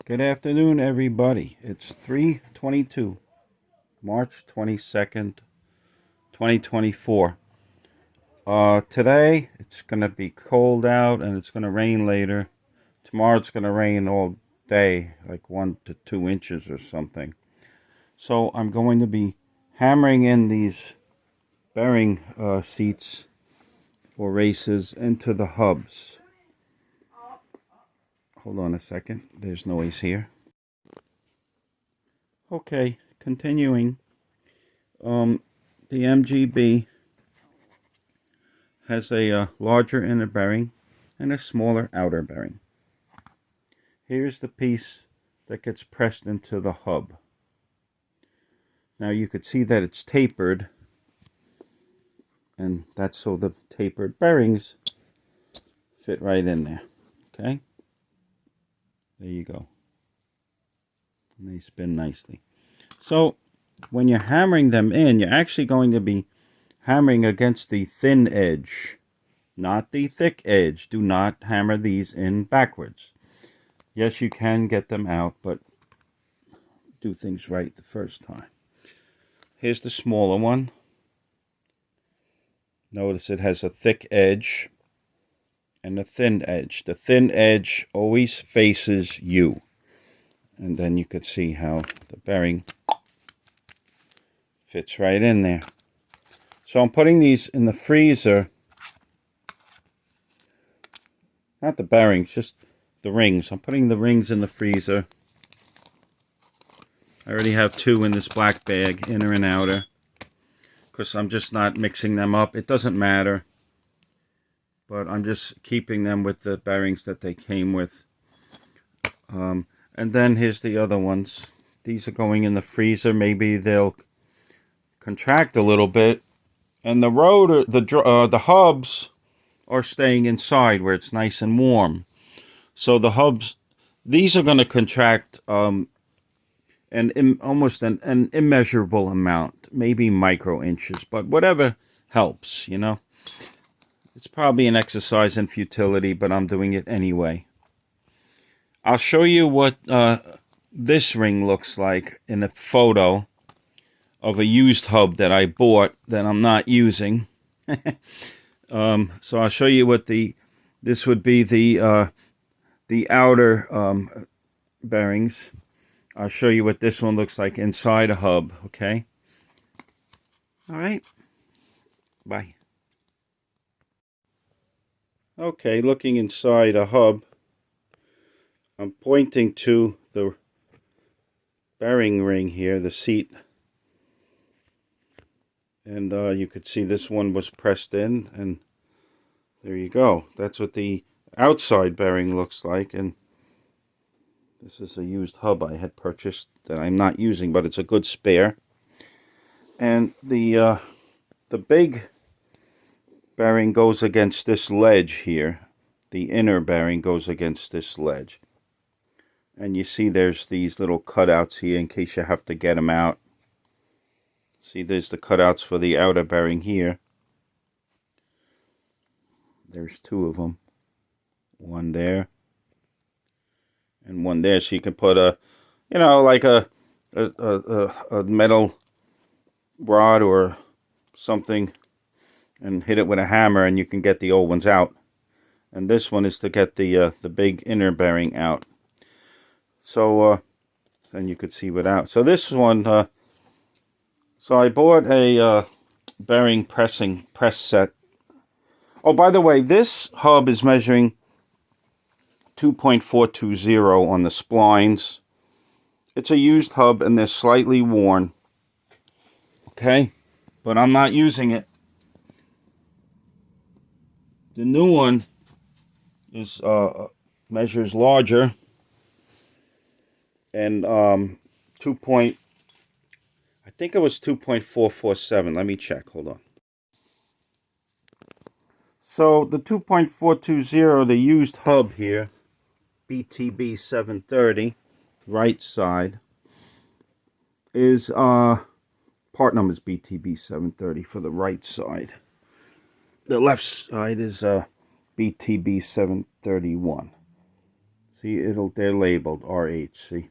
Good afternoon, everybody. It's 3/22, March 22nd, 2024. Today it's going to be cold out and it's going to rain later. Tomorrow it's going to rain all day, like 1 to 2 inches or something. So I'm going to be hammering in these bearing seats or races into the hubs. Hold on a second. There's noise here. Okay, continuing. The MGB has a larger inner bearing and a smaller outer bearing. Here's the piece that gets pressed into the hub. Now you could see that it's tapered, and that's so the tapered bearings fit right in there. Okay, there you go. And they spin nicely. So when you're hammering them in, you're actually going to be hammering against the thin edge, not the thick edge. Do not hammer these in backwards. Yes, you can get them out, but do things right the first time. Here's the smaller one. Notice it has a thick edge and a thin edge. The thin edge always faces you. And then you could see how the bearing fits right in there. So I'm putting these in the freezer. Not the bearings, just the rings. I'm putting the rings in the freezer. I already have 2 in this black bag, inner and outer, because I'm just not mixing them up. It doesn't matter, but I'm just keeping them with the bearings that they came with. And then here's the other ones. These are going in the freezer. Maybe they'll contract a little bit, and the rotor, the hubs are staying inside where it's nice and warm. So the hubs, these are going to contract almost an immeasurable amount, maybe micro inches, but whatever helps, you know. It's probably an exercise in futility, but I'm doing it anyway. I'll show you what this ring looks like in a photo of a used hub that I bought that I'm not using. So I'll show you what this would be the outer bearings. I'll show you what this one looks like inside a hub, okay? All right. Bye. Okay, looking inside a hub, I'm pointing to the bearing ring here, the seat. And you could see this one was pressed in, and there you go. That's what the outside bearing looks like, and this is a used hub I had purchased that I'm not using, but it's a good spare. And the big bearing goes against this ledge here. The inner bearing goes against this ledge. And you see there's these little cutouts here in case you have to get them out. See, there's the cutouts for the outer bearing here. There's 2 of them. One there. And one there. So you can put a, you know, like a metal rod or something and hit it with a hammer, and you can get the old ones out. And this one is to get the big inner bearing out. So then you could see without. So this one, so I bought a bearing press set. Oh, by the way, this hub is measuring 2.420 on the splines. It's a used hub and they're slightly worn. Okay, but I'm not using it. The new one is measures larger and I think it was 2.447. Let me check. Hold on. So the 2.420, the used hub here, BTB 730, right side, is part number is BTB 730 for the right side. The left side is BTB 731. See, they're labeled RH, see.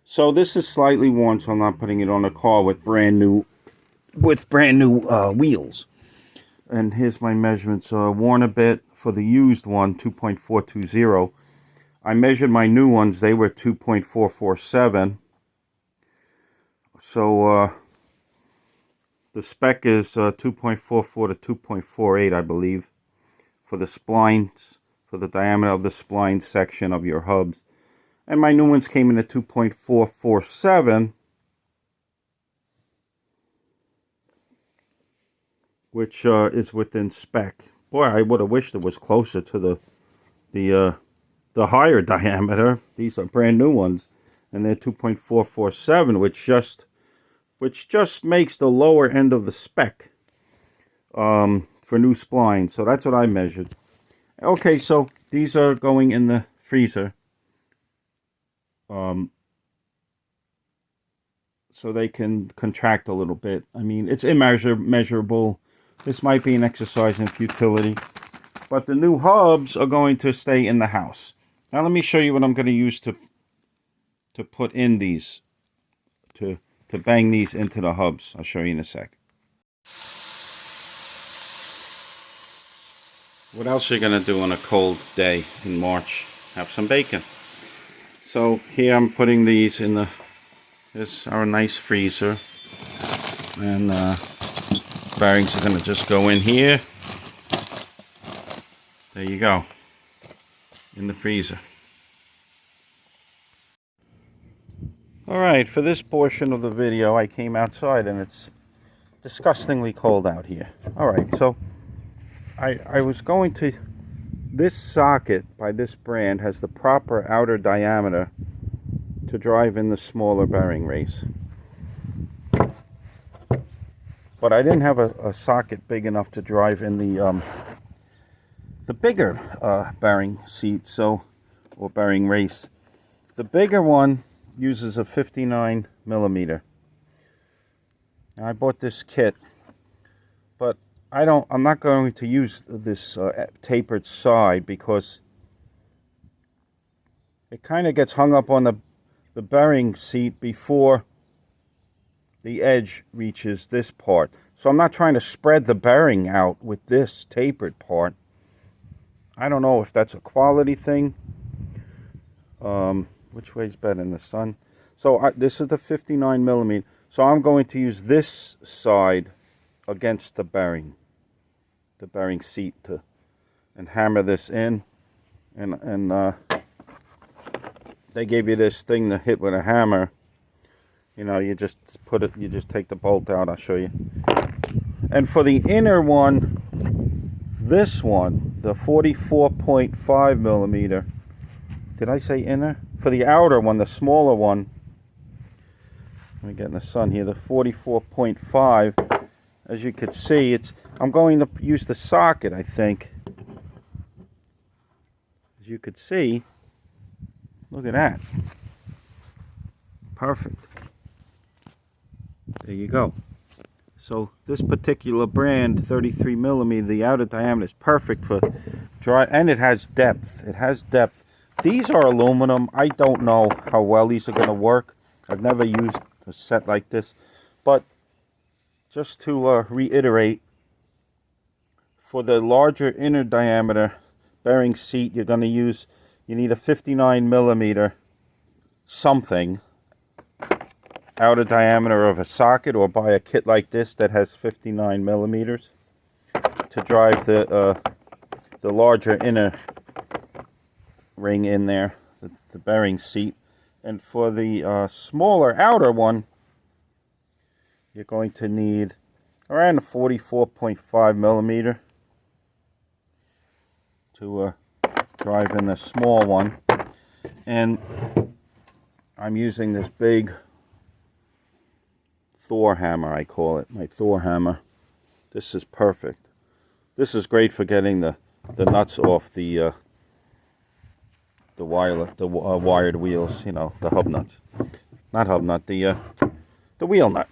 So this is slightly worn, so I'm not putting it on a car with brand new wheels. And here's my measurements. Worn a bit for the used one, 2.420. I measured my new ones, they were 2.447. So the spec is 2.44 to 2.48, I believe, for the splines, for the diameter of the spline section of your hubs. And my new ones came in at 2.447, which is within spec. Boy, I would have wished it was closer to the higher diameter. These are brand new ones, and they're 2.447, which just makes the lower end of the spec for new splines. So that's what I measured. Okay, so these are going in the freezer. So they can contract a little bit. I mean, it's immeasurable. This might be an exercise in futility. But the new hubs are going to stay in the house. Now let me show you what I'm going to use to put in these, to bang these into the hubs. I'll show you in a sec. What else are you going to do on a cold day in March? Have some bacon. So here I'm putting these in this our nice freezer, and bearings are going to just go in here. There you go, in the freezer. Alright, for this portion of the video I came outside and it's disgustingly cold out here. Alright, so I was going to, this socket by this brand has the proper outer diameter to drive in the smaller bearing race. But I didn't have a socket big enough to drive in the bigger bearing seat, or bearing race. The bigger one uses a 59 millimeter. Now, I bought this kit, but I'm not going to use this tapered side because it kind of gets hung up on the bearing seat before the edge reaches this part. So I'm not trying to spread the bearing out with this tapered part. I don't know if that's a quality thing. Which way's better in the sun? So this is the 59 millimeter. So I'm going to use this side against the bearing seat and hammer this in. And they gave you this thing to hit with a hammer. You know, you just take the bolt out. I'll show you. And for the inner one, this one, the 44.5 millimeter. Did I say inner? For the outer one, the smaller one, let me get in the sun here, the 44.5, as you could see, I'm going to use the socket, I think. As you could see, look at that. Perfect. There you go. So this particular brand, 33 millimeter, the outer diameter is perfect for dry, and it has depth. It has depth. These are aluminum. I don't know how well these are going to work. I've never used a set like this. But just to reiterate, for the larger inner diameter bearing seat, you need a 59 millimeter something outer diameter of a socket, or buy a kit like this that has 59 millimeters to drive the larger inner ring in there, the bearing seat. And for the smaller outer one, you're going to need around a 44.5 millimeter to drive in the small one. And I'm using this big Thor hammer, I call it, my Thor hammer. This is perfect. This is great for getting the nuts off the wired wheels, you know, the hub nuts. Not hub nut, the wheel nut.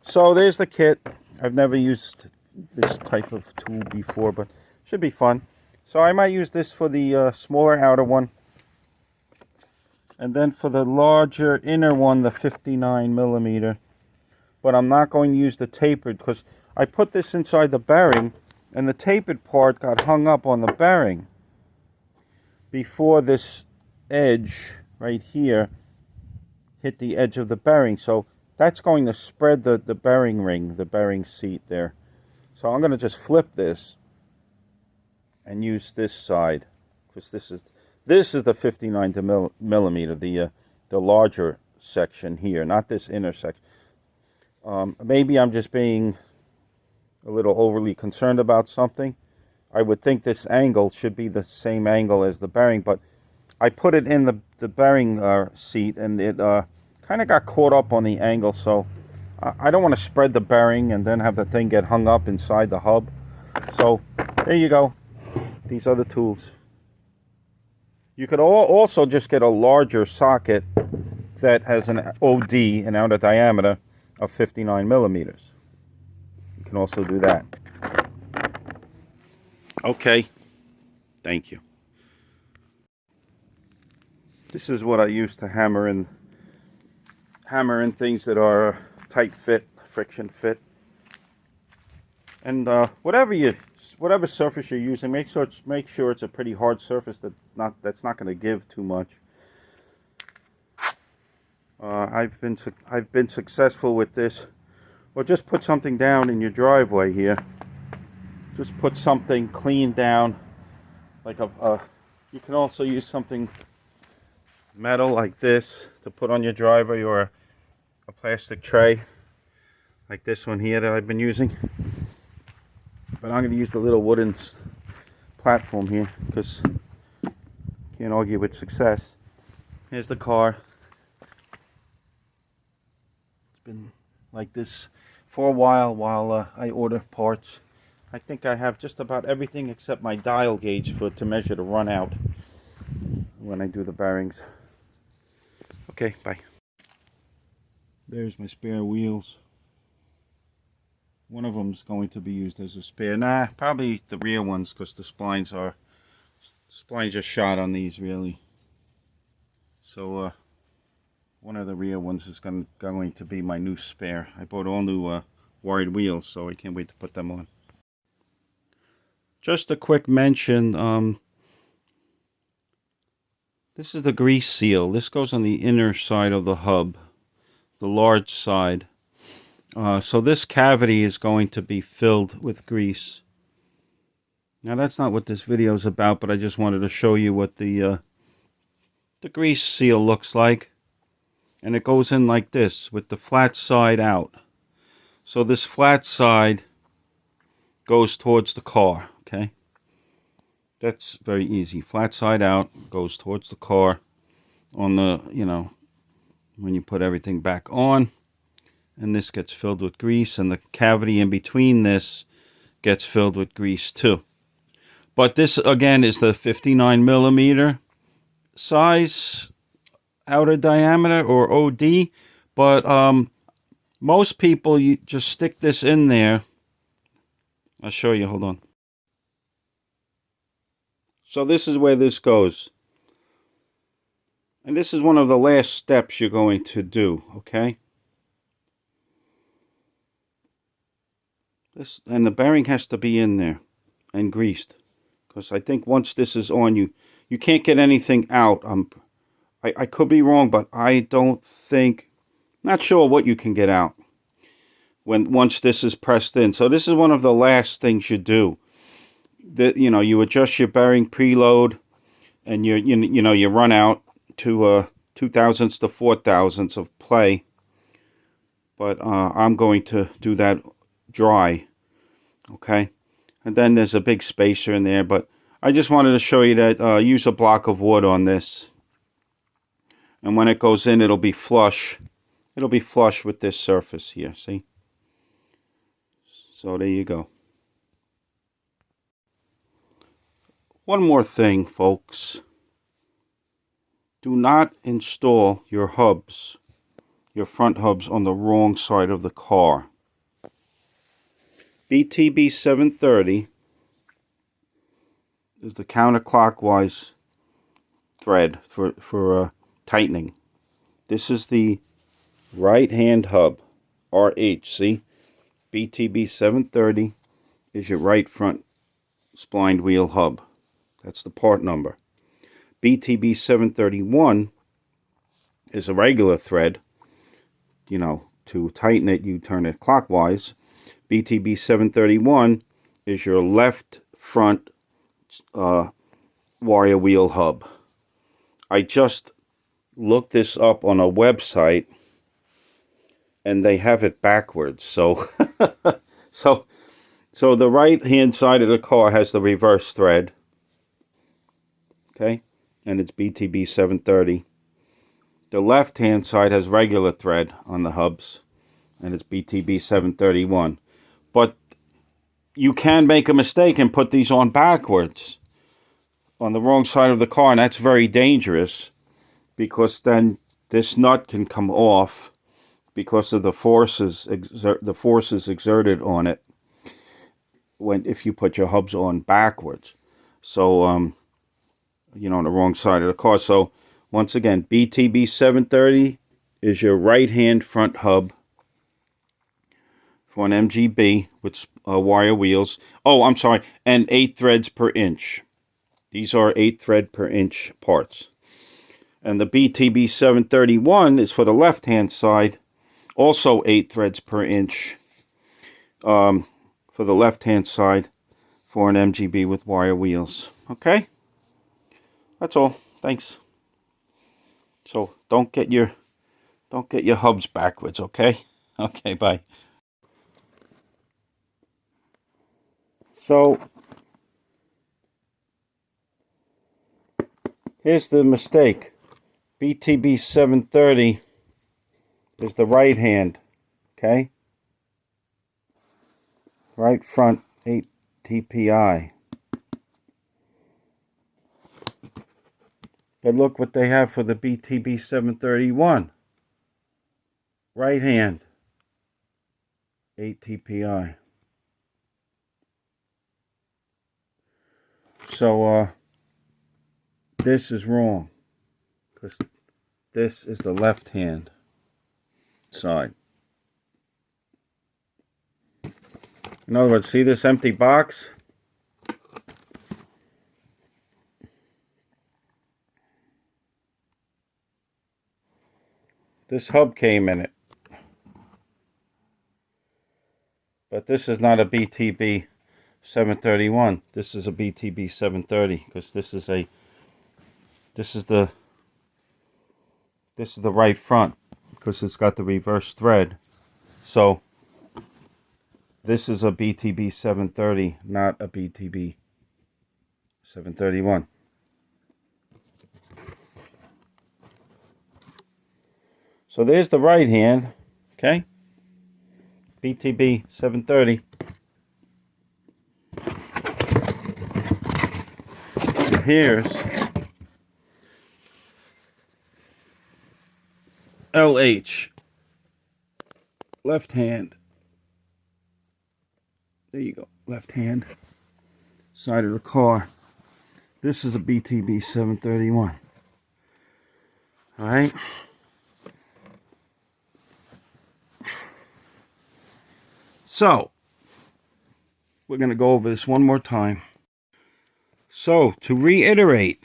So there's the kit. I've never used this type of tool before, but should be fun. So I might use this for the smaller outer one. And then for the larger inner one, the 59 millimeter. But I'm not going to use the tapered because I put this inside the bearing and the tapered part got hung up on the bearing before this edge right here hit the edge of the bearing. So that's going to spread the bearing ring, the bearing seat there. So I'm going to just flip this and use this side because this is the 59 millimeter, the larger section here, not this inner section. Maybe I'm just being a little overly concerned about something. I would think this angle should be the same angle as the bearing, but I put it in the bearing seat and it kind of got caught up on the angle, so I don't want to spread the bearing and then have the thing get hung up inside the hub. So there you go. These are the tools. You could also just get a larger socket that has an OD, an outer diameter, of 59 millimeters. You can also do that. Okay, thank you. This is what I use to hammer in things that are tight fit, friction fit. And whatever surface you're using, make sure it's a pretty hard surface that's not going to give too much. I've been successful with this. Well, just put something down in your driveway here. Just put something clean down, like you can also use something metal like this to put on your driveway, or a plastic tray like this one here that I've been using. But I'm going to use the little wooden platform here because can't argue with success. Here's the car. It's been like this for a while I order parts. I think I have just about everything except my dial gauge to measure the run out when I do the bearings. Okay, bye. There's my spare wheels. One of them is going to be used as a spare. Nah, probably the rear ones because the splines are shot on these really. So one of the rear ones is going to be my new spare. I bought all new wired wheels, so I can't wait to put them on. Just a quick mention. This is the grease seal. This goes on the inner side of the hub, the large side. So this cavity is going to be filled with grease. Now that's not what this video is about, but I just wanted to show you what the grease seal looks like. And it goes in like this with the flat side out. So this flat side goes towards the car, okay? That's very easy. Flat side out goes towards the car on the, when you put everything back on. And this gets filled with grease, and the cavity in between this gets filled with grease too. But this again is the 59 millimeter size outer diameter, or OD. But most people, you just stick this in there. I'll show you, hold on. So this is where this goes. And this is one of the last steps you're going to do, okay? And the bearing has to be in there and greased, because I think once this is on, you can't get anything out. I could be wrong, but I don't think, not sure what you can get out once this is pressed in. So this is one of the last things you do. You adjust your bearing preload, and you run out to 2/1000 to 4/1000 of play. But I'm going to do that dry, okay? And then there's a big spacer in there, but I just wanted to show you that use a block of wood on this, and when it goes in, it'll be flush with this surface here, see? So there you go. One more thing, folks. Do not install your hubs, your front hubs, on the wrong side of the car. BTB 730 is the counterclockwise thread for tightening. This is the right hand hub, RH. See, BTB 730 is your right front splined wheel hub. That's the part number. BTB 731 is a regular thread. You know, to tighten it, you turn it clockwise. BTB 731 is your left front wire wheel hub. I just looked this up on a website, and they have it backwards. So, so the right hand side of the car has the reverse thread. Okay, and it's BTB 730. The left hand side has regular thread on the hubs, and it's BTB 731. But you can make a mistake and put these on backwards on the wrong side of the car, and that's very dangerous, because then this nut can come off because of the forces exerted on it if you put your hubs on backwards. So you know, on the wrong side of the car. So once again, BTB 730 is your right hand front hub for an MGB with wire wheels. Oh, I'm sorry, and 8 threads per inch. These are 8 thread per inch parts. And the BTB 731 is for the left hand side, also 8 threads per inch for the left hand side for an MGB with wire wheels. Okay, that's all. Thanks. So don't get your hubs backwards, okay? Okay, bye. So here's the mistake. BTB 730 is the right hand, okay? Right front 8 TPI. But look what they have for the BTB 731. Right hand 8 TPI. So this is wrong, because this is the left hand side. In other words, see this empty box? This hub came in it. But this is not a BTB 731. This is a BTB 730, because this is the right front, because it's got the reverse thread. So this is a BTB 730, not a BTB 731. So there's the right hand, okay? BTB 730. And here's LH, left hand. There you go, left hand side of the car. This is a BTB 731. All right. So we're going to go over this one more time. So to reiterate,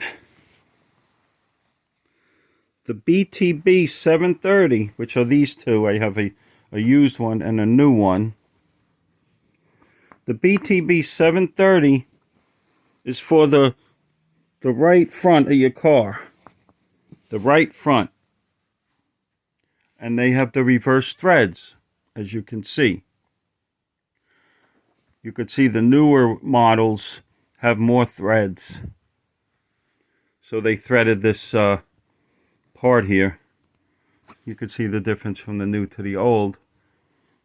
the BTB 730, which are these two, I have a used one and a new one. The BTB 730 is for the right front of your car. The right front. And they have the reverse threads, as you can see. You could see the newer models have more threads. So they threaded this part here. You could see the difference from the new to the old.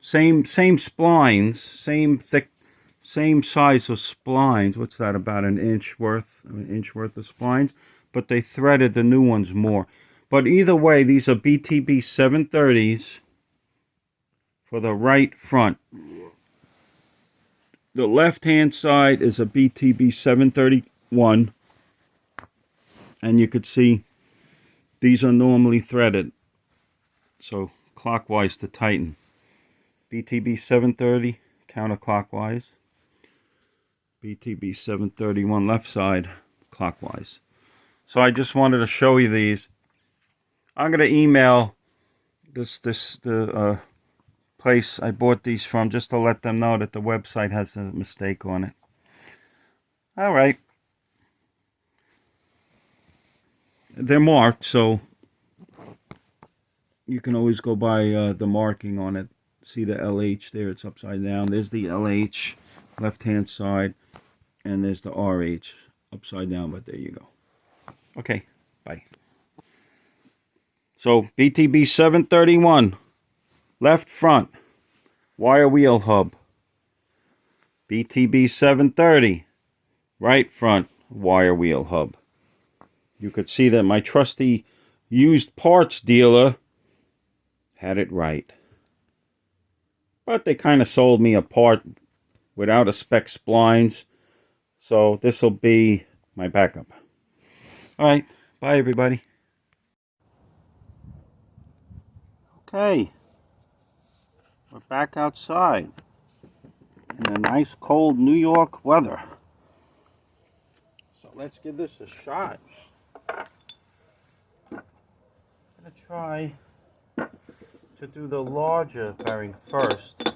Same splines, same thick, same size of splines. What's that, about an inch worth of splines? But they threaded the new ones more. But either way, these are BTB 730s for the right front. The left hand side is a BTB 730 one, and you could see these are normally threaded, so clockwise to tighten. BTB 730 counterclockwise, BTB 731 left side clockwise. So I just wanted to show you these. I'm going to email the place I bought these from just to let them know that the website has a mistake on it. All right. They're marked, so you can always go by the marking on it. See the LH there, it's upside down. There's the LH, left hand side, and there's the RH, upside down, but there you go. Okay, bye. So, BTB 731, left front, wire wheel hub. BTB 730, right front, wire wheel hub. You could see that my trusty used parts dealer had it right. But they kind of sold me a part without a spec splines. So this will be my backup. Alright, bye everybody. Okay, we're back outside in the nice cold New York weather. So let's give this a shot. I'm going to try to do the larger bearing first,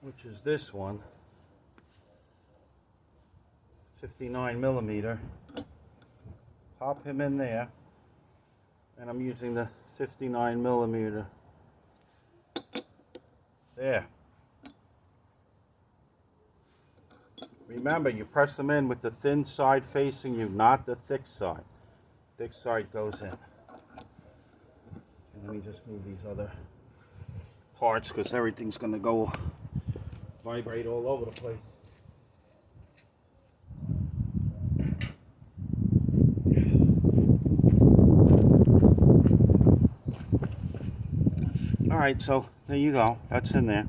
which is this one, 59 millimeter. Pop him in there, and I'm using the 59 millimeter. There. Remember, you press them in with the thin side facing you, not the thick side. Thick side goes in. And let me just move these other parts because everything's going to go vibrate all over the place. Alright, so there you go. That's in there.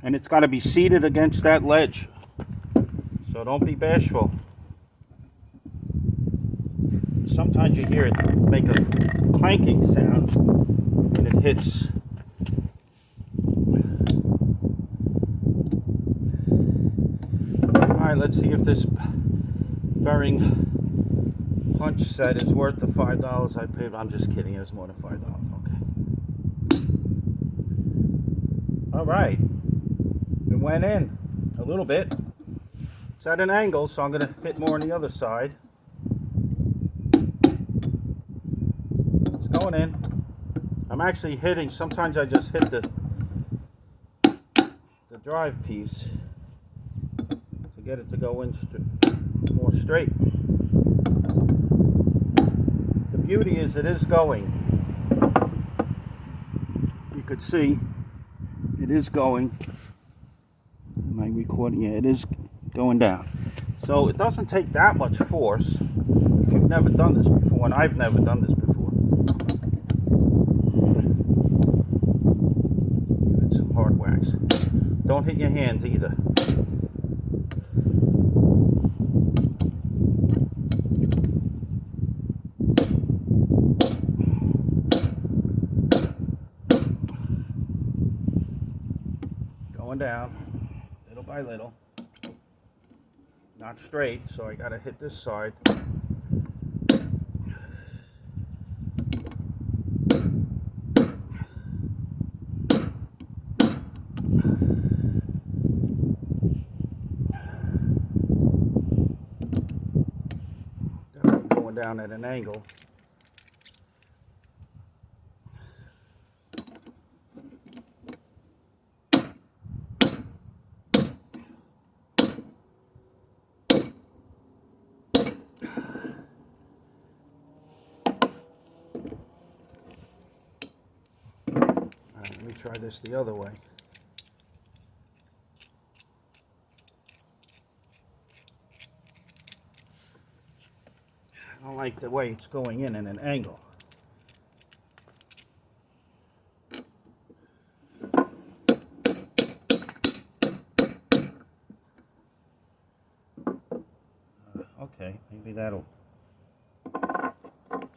And it's got to be seated against that ledge. So don't be bashful. Sometimes you hear it make a clanking sound when it hits. Alright, let's see if this bearing punch set is worth the $5 I paid. I'm just kidding, it's more than $5. Okay. Alright. It went in a little bit. It's at an angle, so I'm going to hit more on the other side. It's going in. I'm actually hitting, sometimes I just hit the drive piece to get it to go in more straight. The beauty is it is going. You could see it is going. Am I recording? Yeah, it is going down. So it doesn't take that much force if you've never done this before, and I've never done this before. Give it some hard wax. Don't hit your hands either. Going down little by little. Not straight, so I gotta hit this side. Definitely going down at an angle. Let me try this the other way. I don't like the way it's going in an angle. that'll.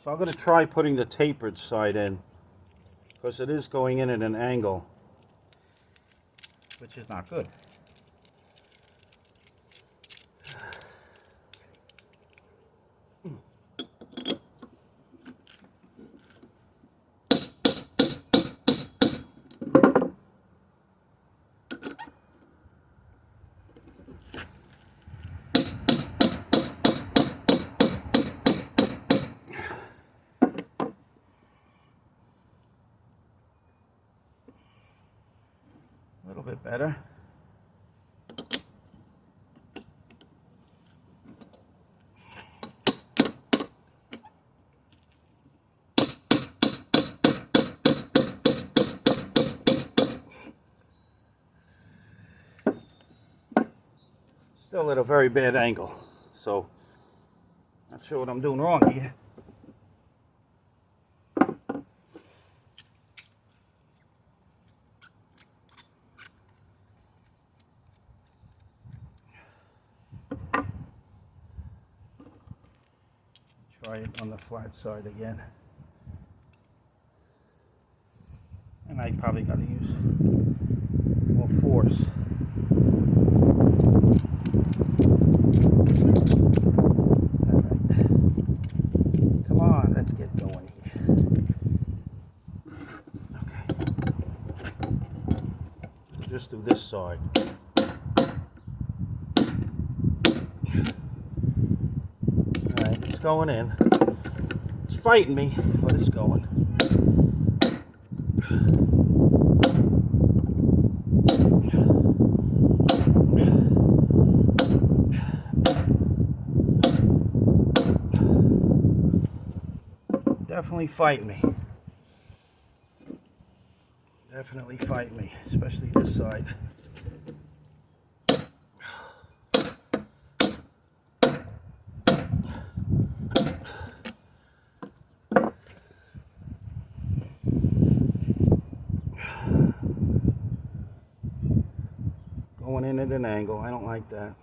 So I'm going to try putting the tapered side in, because it is going in at an angle, which is not good. A little bit better. Still at a very bad angle, so not sure what I'm doing wrong here. Try it on the flat side again. And I probably got to use more force. All right. Come on, let's get going here. Okay. Just do this side. Alright, it's going in. It's fighting me, but it's going. Definitely fight me. Definitely fight me, especially this side. Going in at an angle, I don't like that.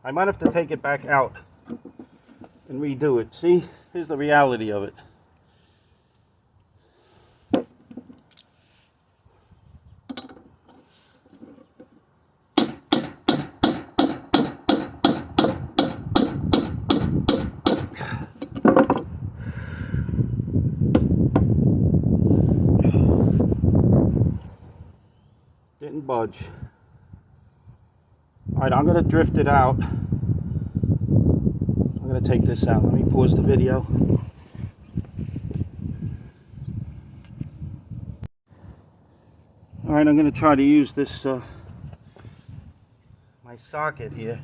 I might have to take it back out and redo it. See, here's the reality of it. Didn't budge. Alright, I'm going to drift it out. I'm going to take this out. Let me pause the video. Alright, I'm going to try to use this, my socket here,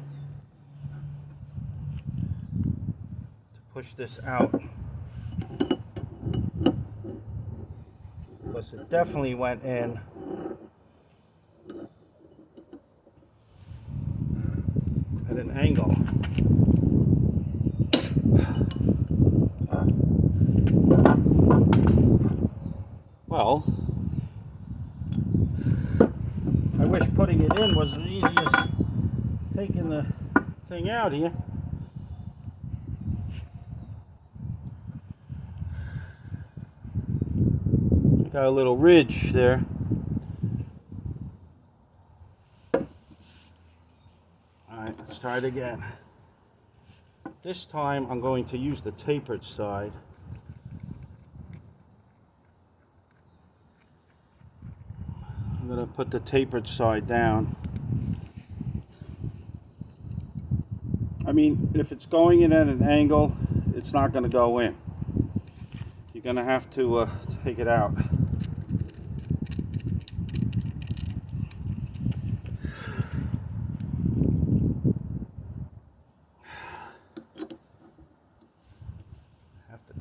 to push this out. Because it definitely went in. At an angle. Well, I wish putting it in was as easy as taking the thing out here. Got a little ridge there. Alright, let's try it again. This time I'm going to use the tapered side. I'm going to put the tapered side down. I mean, if it's going in at an angle, it's not going to go in. You're going to have to take it out.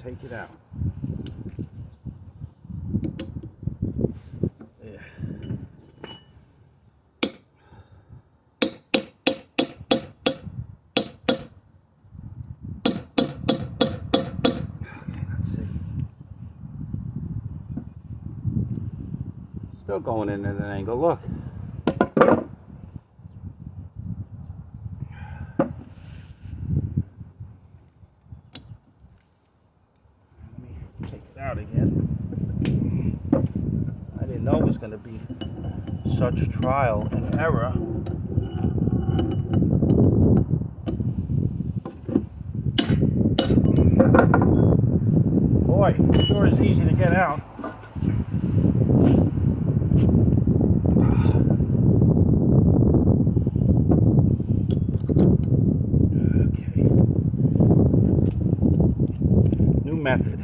Take it out. There. Still going in at an angle. Look. out again. I didn't know it was going to be such trial and error. Boy, it sure is easy to get out. Okay. New method.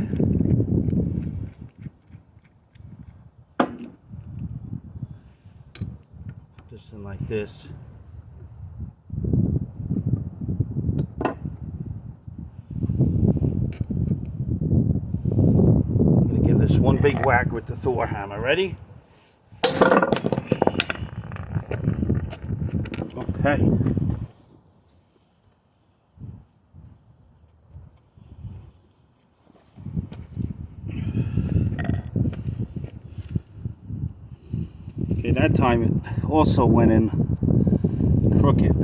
Just in like this. One big whack with the Thor hammer. Ready? Okay. Okay, that time it also went in crooked.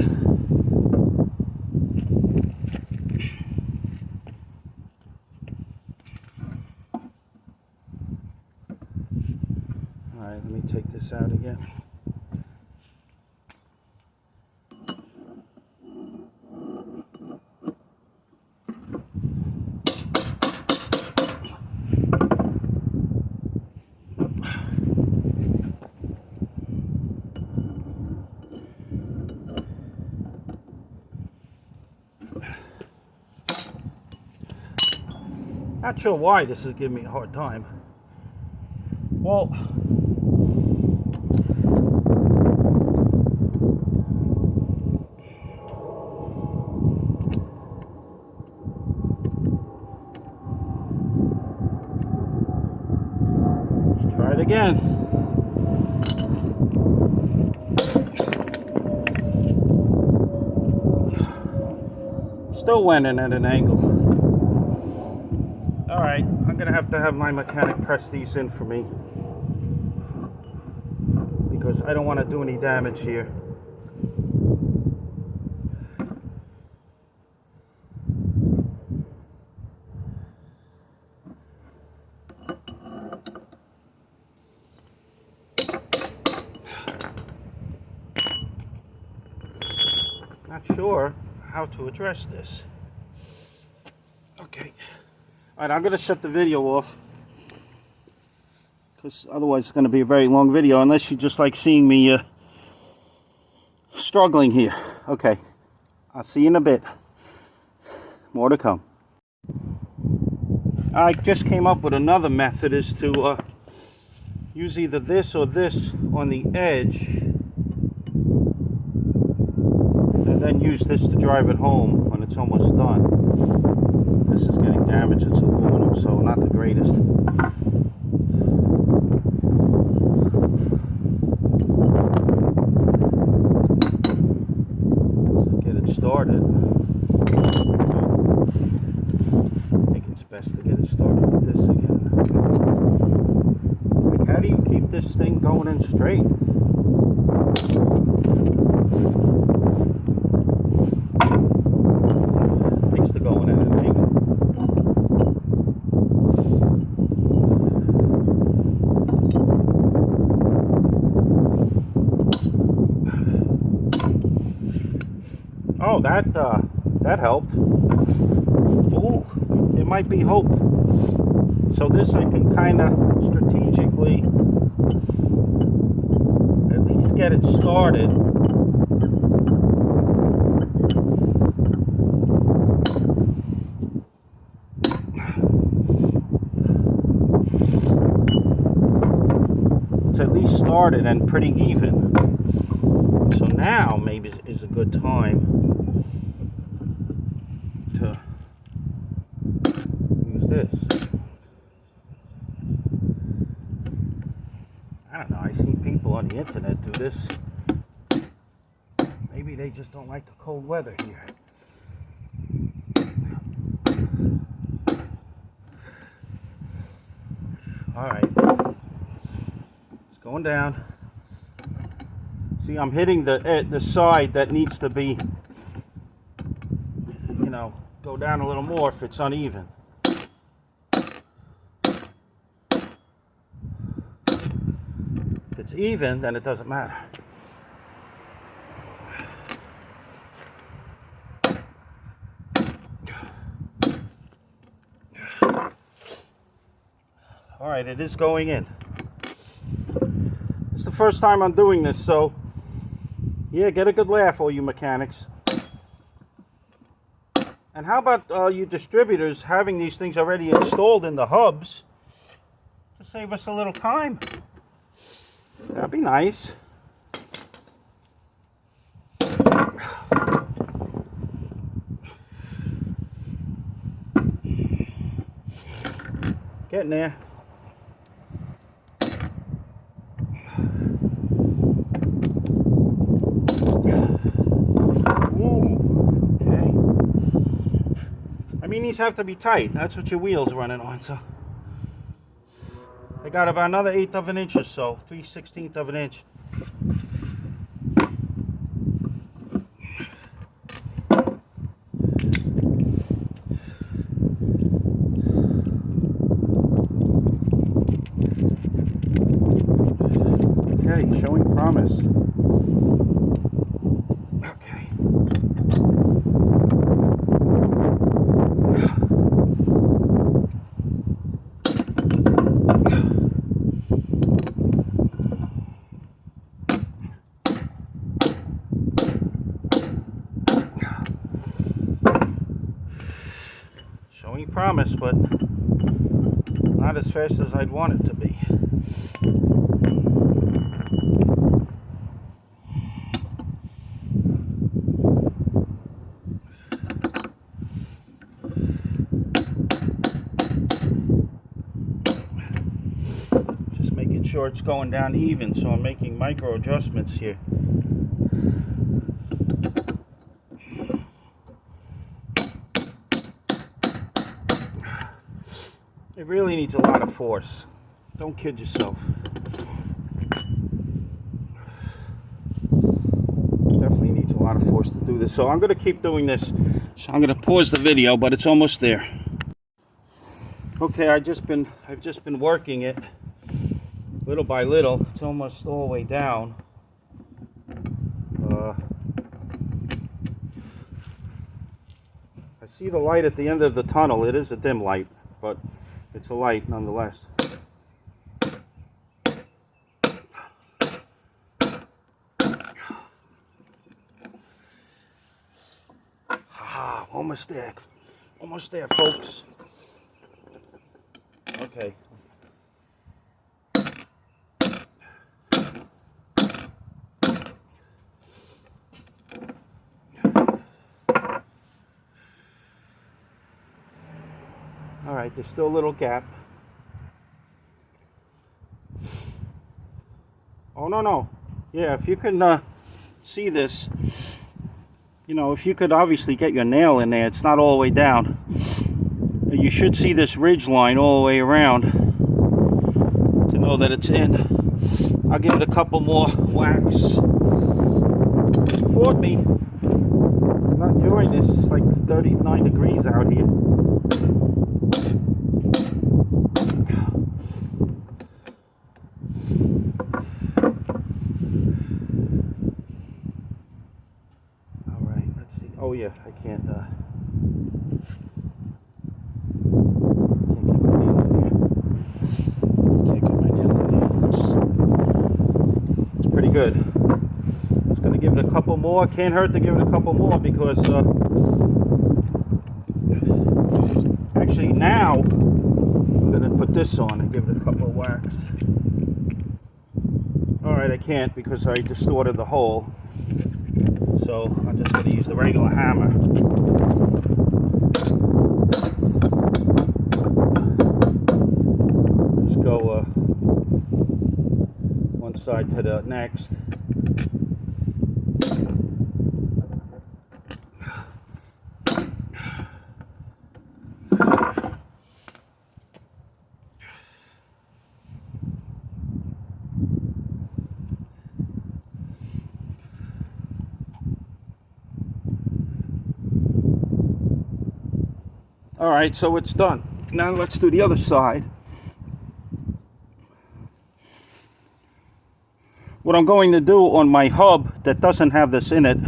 Alright, let me take this out again. Not sure why this is giving me a hard time. Well, let's try it again. Still went in at an angle. Alright, I'm going to have my mechanic press these in for me, because I don't want to do any damage here. Not sure how to address this. Okay. Alright, I'm going to shut the video off, because otherwise it's going to be a very long video, unless you just like seeing me struggling here. Okay, I'll see you in a bit. More to come. I just came up with another method, is to use either this or this on the edge, and then use this to drive it home when it's almost done. This is getting damaged, it's aluminum, so not the greatest. Get it started. I think it's best to get it started with this again. Like, how do you keep this thing going in straight? Thanks to going in an angle. Oh, that helped. Ooh, there might be hope. So this I can kind of strategically at least get it started. It's at least started and pretty even. So now maybe is a good time to use this. I don't know, I see people on the internet do this. Maybe they just don't like the cold weather here. Alright, it's going down. See, I'm hitting the side that needs to be, you know, go down a little more if it's uneven. it's even, then it doesn't matter. All right, it is going in. It's the first time I'm doing this, so yeah, get a good laugh, all you mechanics. And how about you distributors having these things already installed in the hubs to save us a little time? That'd be nice. Getting there. Ooh, okay. I mean, these have to be tight. That's what your wheel's running on, so. I got about another 1/8 of an inch or so, 3/16 of an inch. Okay, showing promise. Okay. Showing promise, but not as fast as I'd want it to be. Just making sure it's going down even, so I'm making micro adjustments here. It really needs a lot of force. Don't kid yourself. Definitely needs a lot of force to do this. So I'm going to keep doing this. So I'm going to pause the video, but it's almost there. Okay, I've just been working it little by little. It's almost all the way down. I see the light at the end of the tunnel. It is a dim light, but it's a light nonetheless. Ah, almost there. Almost there, folks. Okay. All right, there's still a little gap. Oh, no. Yeah, if you can see this, you know, if you could obviously get your nail in there, it's not all the way down. You should see this ridge line all the way around to know that it's in. I'll give it a couple more whacks. Fought me. I'm not enjoying this. It's like 39 degrees out here. Oh yeah, I can't get my nail in there. Can't get my nail in there. It's pretty good. Just gonna give it a couple more. Can't hurt to give it a couple more because actually now I'm gonna put this on and give it a couple of whacks. Alright, I can't because I distorted the hole. So I'm just going to use the regular hammer. Just go one side to the next. All right, so it's done. Now let's do the other side. what I'm going to do on my hub that doesn't have this in it,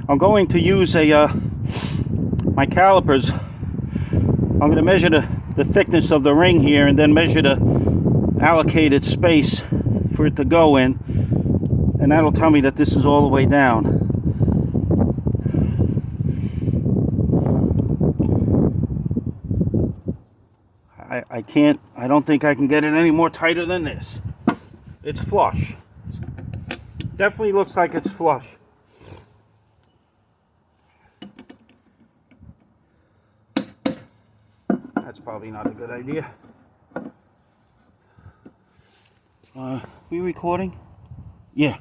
I'm going to use my calipers. I'm going to measure the thickness of the ring here and then measure the allocated space for it to go in, and that'll tell me that this is all the way down. I don't think I can get it any more tighter than this. It's flush. Definitely looks like it's flush. That's probably not a good idea. We recording? Yeah.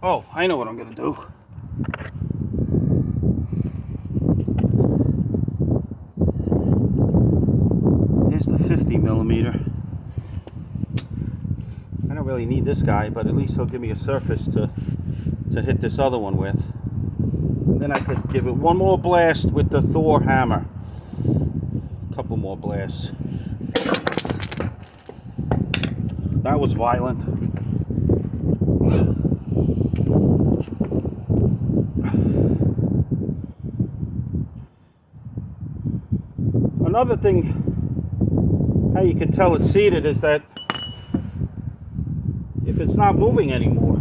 Oh, I know what I'm gonna do. Here's the 50 millimeter. I don't really need this guy, but at least he'll give me a surface to hit this other one with. And then I could give it one more blast with the Thor hammer. A couple more blasts. That was violent. Another thing, how you can tell it's seated, is that if it's not moving anymore,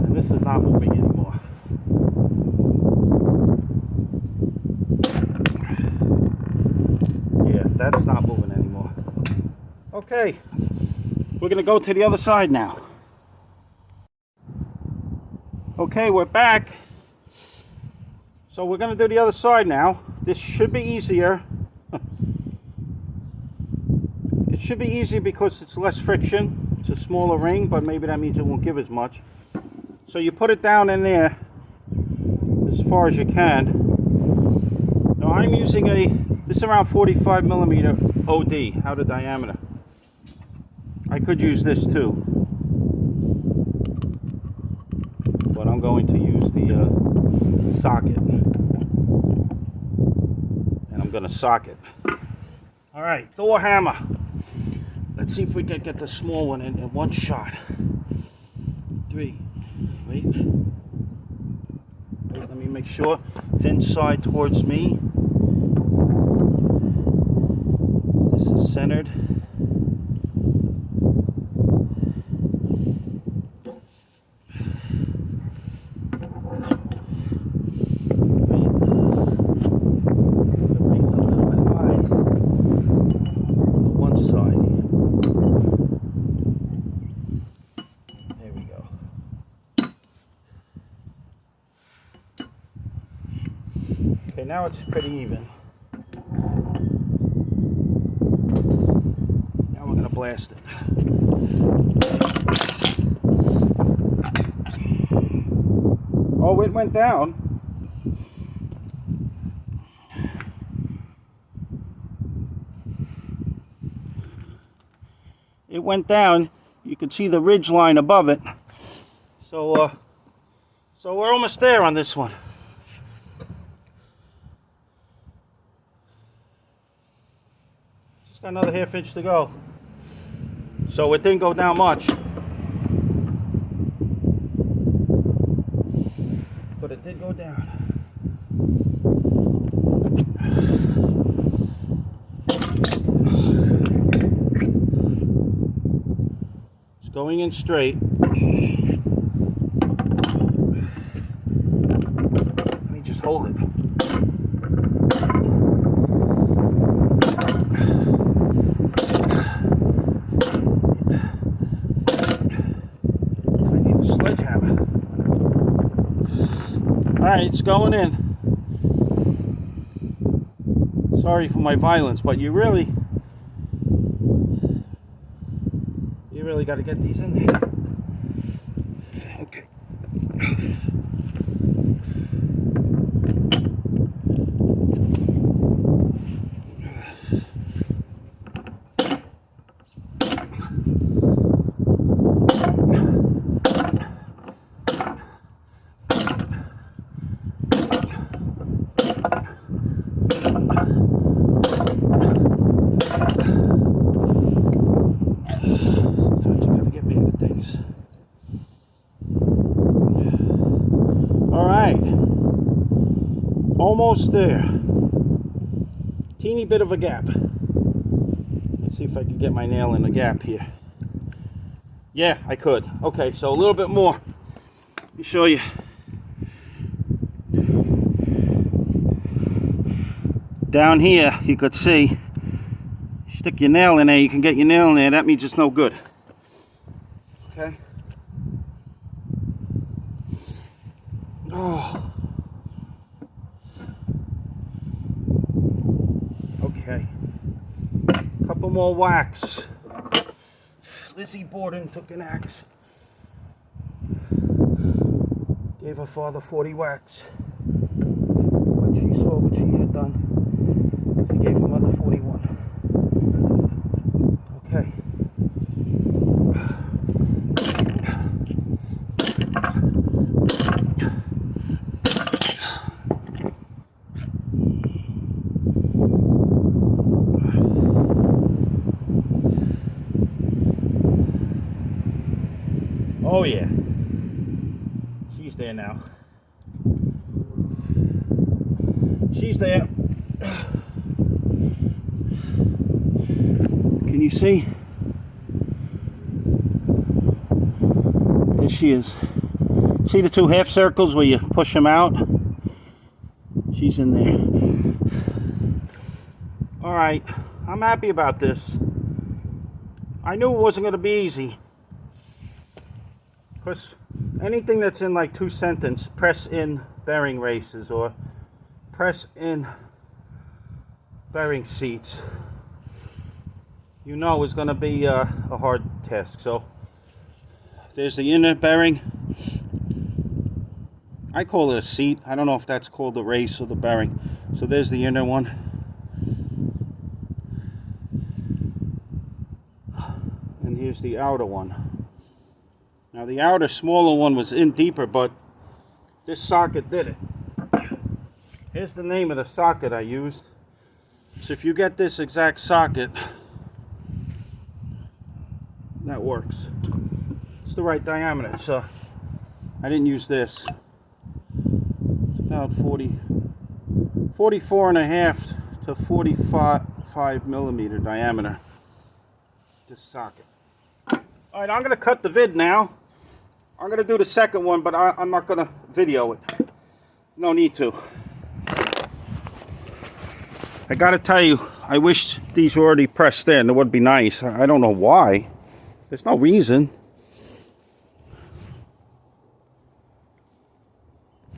and this is not moving anymore. Yeah, that's not moving anymore. Okay, we're gonna go to the other side now. Okay, we're back. So we're going to do the other side now. This should be easier. It should be easy because it's less friction. It's a smaller ring, but maybe that means it won't give as much. So you put it down in there as far as you can. Now I'm using this is around 45 millimeter OD, outer diameter. I could use this too, but I'm going to use the socket, and I'm going to socket. All right, Thor hammer. Let's see if we can get the small one in one shot. 3. Wait, let me make sure. Thin side towards me. This is centered. Okay, now it's pretty even. Now we're going to blast it. Oh, it went down. It went down. You can see the ridge line above it. So we're almost there on this one. Just got another ½ inch to go. So it didn't go down much, but it did go down. It's going in straight. Let me just hold it. Alright, it's going in. Sorry for my violence, but you really got to get these in there. Okay. All right, almost there. Teeny bit of a gap. Let's see if I can get my nail in the gap here. Yeah, I could. Okay, so a little bit more. Let me show you. Down here, you could see, stick your nail in there, you can get your nail in there, that means it's no good. Okay. Oh. Okay. Couple more whacks. Lizzie Borden took an axe. Gave her father 40 whacks. When she saw what she had done, she gave her mother 41. Okay. Oh yeah, she's there now. She's there. Can you see? There she is. See the two half circles where you push them out? She's in there. All right, I'm happy about this. I knew it wasn't going to be easy. Because anything that's in like 2 sentences, press in bearing races or press in bearing seats, you know it's going to be a hard task. So there's the inner bearing. I call it a seat. I don't know if that's called the race or the bearing. So there's the inner one. And here's the outer one. Now the outer smaller one was in deeper, but this socket did it. Here's the name of the socket I used. So if you get this exact socket, that works. It's the right diameter, so I didn't use this. It's about 44.5 to 45 millimeter diameter, this socket. All right, I'm going to cut the vid now. I'm going to do the second one, but I'm not going to video it. No need to. I got to tell you, I wish these were already pressed in. It would be nice. I don't know why. There's no reason.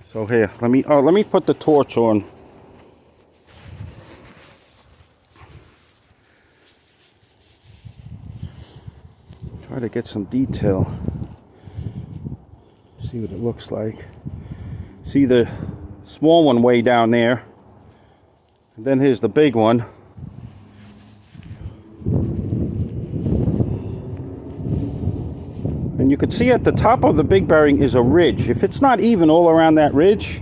So here, let me put the torch on. Try to get some detail. See what it looks like. See the small one way down there. And then here's the big one. And you can see at the top of the big bearing is a ridge. If it's not even all around that ridge,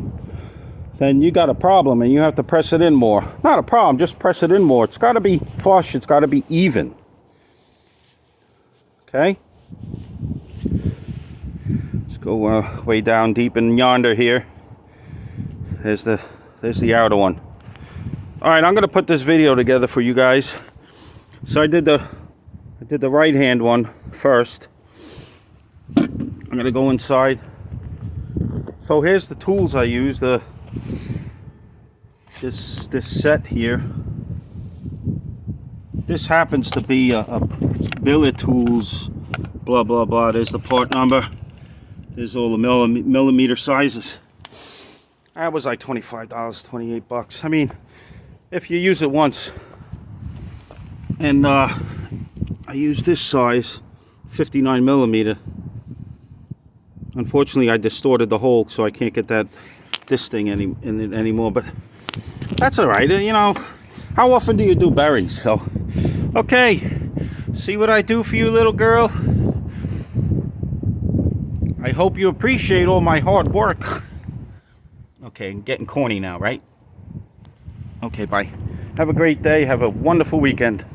then you got a problem and you have to press it in more. Not a problem, just press it in more. It's got to be flush, it's got to be even. Okay? Let's go way down deep in yonder here. There's the outer one. All right, I'm going to put this video together for you guys. So I did the right hand one first. I'm going to go inside. So here's the tools I use. This set here. This happens to be a billet tools. Blah blah blah. There's the part number. There's all the millimeter sizes. That was like $25, 28 bucks. I mean, if you use it once. And I use this size, 59 millimeter. Unfortunately, I distorted the hole, so I can't get this thing in it anymore. But that's all right. You know, how often do you do bearings? So, okay. See what I do for you, little girl? I hope you appreciate all my hard work. Okay, I'm getting corny now, right? Okay, bye. Have a great day. Have a wonderful weekend.